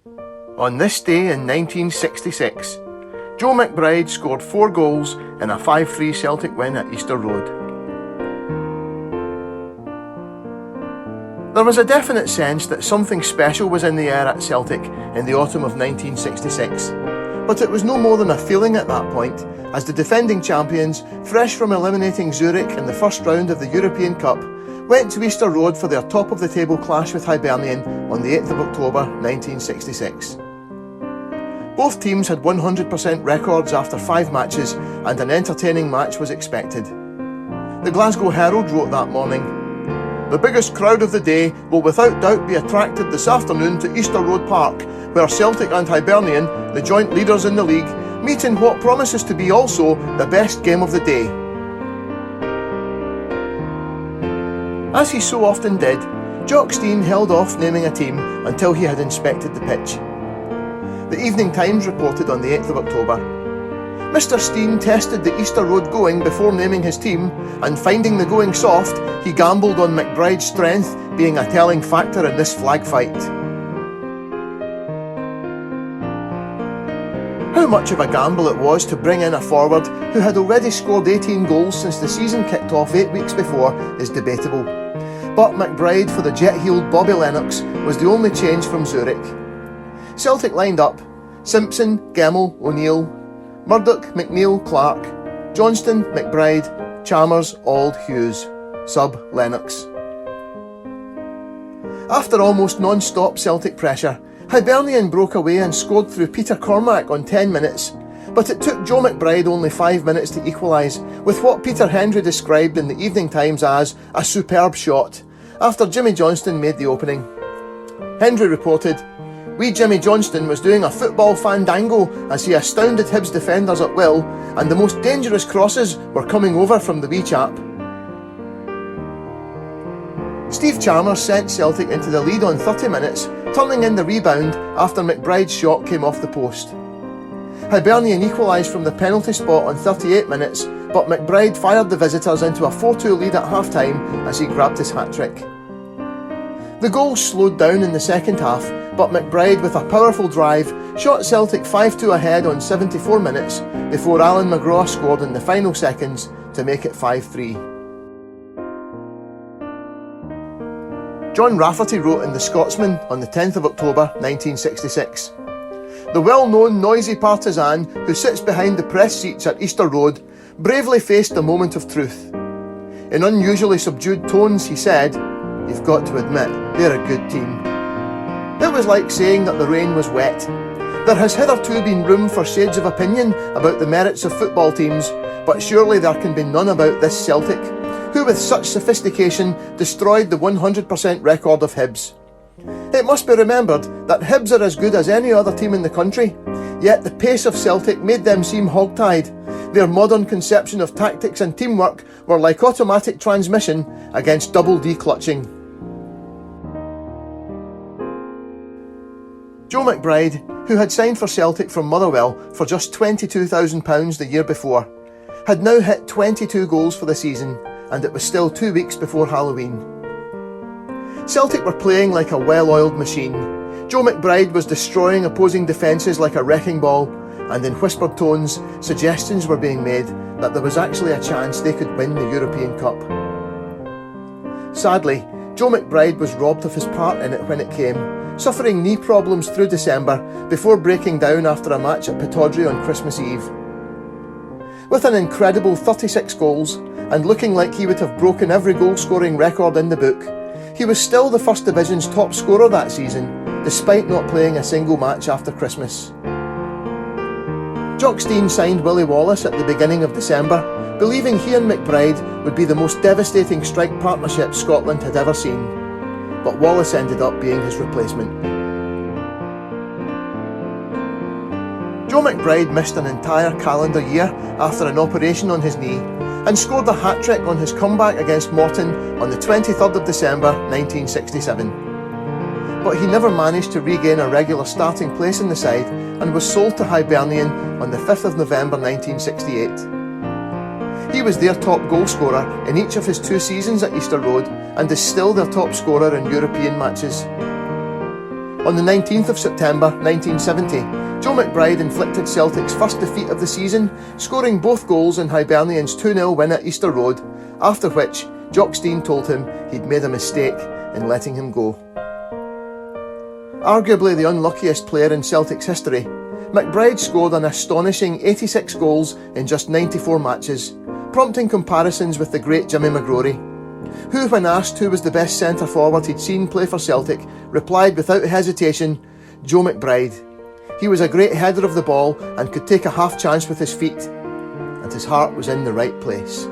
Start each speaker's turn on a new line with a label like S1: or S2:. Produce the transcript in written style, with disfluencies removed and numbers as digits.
S1: On this day in 1966, Joe McBride scored 4 goals in a 5-3 Celtic win at Easter Road. There was a definite sense that something special was in the air at Celtic in the autumn of 1966, but it was no more than a feeling at that point, as the defending champions, fresh from eliminating Zurich in the first round of the European Cup, went to Easter Road for their top-of-the-table clash with Hibernian on the 8th of October 1966. Both teams had 100% records after 5 matches, and an entertaining match was expected. The Glasgow Herald wrote that morning, "The biggest crowd of the day will without doubt be attracted this afternoon to Easter Road Park, where Celtic and Hibernian, the joint leaders in the league, meet in what promises to be also the best game of the day." As he so often did, Jock Stein held off naming a team until he had inspected the pitch. The Evening Times reported on the 8th of October, "Mr. Stein tested the Easter Road going before naming his team, and finding the going soft, he gambled on McBride's strength being a telling factor in this flag fight." How much of a gamble it was to bring in a forward who had already scored 18 goals since the season kicked off 8 weeks before is debatable. But McBride for the jet-heeled Bobby Lennox was the only change from Zurich. Celtic lined up Simpson, Gemmell, O'Neill, Murdoch, McNeil, Clark, Johnston, McBride, Chalmers, Auld, Hughes, sub Lennox. After almost non-stop Celtic pressure, Hibernian broke away and scored through Peter Cormack on 10 minutes, but it took Joe McBride only 5 minutes to equalise, with what Peter Hendry described in the Evening Times as a superb shot, after Jimmy Johnston made the opening. Hendry reported, "Wee Jimmy Johnston was doing a football fandango as he astounded Hibs defenders at will, and the most dangerous crosses were coming over from the wee chap." Steve Chalmers sent Celtic into the lead on 30 minutes, turning in the rebound after McBride's shot came off the post. Hibernian equalised from the penalty spot on 38 minutes, but McBride fired the visitors into a 4-2 lead at half-time as he grabbed his hat-trick. The goals slowed down in the second half, but McBride, with a powerful drive, shot Celtic 5-2 ahead on 74 minutes before Alan McGraw scored in the final seconds to make it 5-3. John Rafferty wrote in The Scotsman on the 10th of October 1966, "The well-known noisy partisan who sits behind the press seats at Easter Road bravely faced the moment of truth. In unusually subdued tones he said, 'You've got to admit, they're a good team.' It was like saying that the rain was wet. There has hitherto been room for shades of opinion about the merits of football teams, but surely there can be none about this Celtic, who with such sophistication destroyed the 100% record of Hibs. It must be remembered that Hibs are as good as any other team in the country, yet the pace of Celtic made them seem hog-tied. Their modern conception of tactics and teamwork were like automatic transmission against double D-clutching." Joe McBride, who had signed for Celtic from Motherwell for just £22,000 the year before, had now hit 22 goals for the season, and it was still 2 weeks before Halloween. Celtic were playing like a well-oiled machine. Joe McBride was destroying opposing defences like a wrecking ball, and in whispered tones, suggestions were being made that there was actually a chance they could win the European Cup. Sadly, Joe McBride was robbed of his part in it when it came, suffering knee problems through December before breaking down after a match at Pittodrie on Christmas Eve. With an incredible 36 goals, and looking like he would have broken every goal-scoring record in the book, he was still the First Division's top scorer that season, despite not playing a single match after Christmas. Jock Stein signed Willie Wallace at the beginning of December, believing he and McBride would be the most devastating strike partnership Scotland had ever seen. But Wallace ended up being his replacement. Joe McBride missed an entire calendar year after an operation on his knee, and scored a hat-trick on his comeback against Morton on the 23rd of December 1967. But he never managed to regain a regular starting place in the side and was sold to Hibernian on the 5th of November 1968. He was their top goal scorer in each of his 2 seasons at Easter Road and is still their top scorer in European matches. On the 19th of September 1970, Joe McBride inflicted Celtic's first defeat of the season, scoring both goals in Hibernian's 2-0 win at Easter Road, after which Jock Stein told him he'd made a mistake in letting him go. Arguably the unluckiest player in Celtic's history, McBride scored an astonishing 86 goals in just 94 matches, prompting comparisons with the great Jimmy McGrory, who, when asked who was the best centre-forward he'd seen play for Celtic, replied without hesitation, Joe McBride. He was a great header of the ball and could take a half chance with his feet, and his heart was in the right place.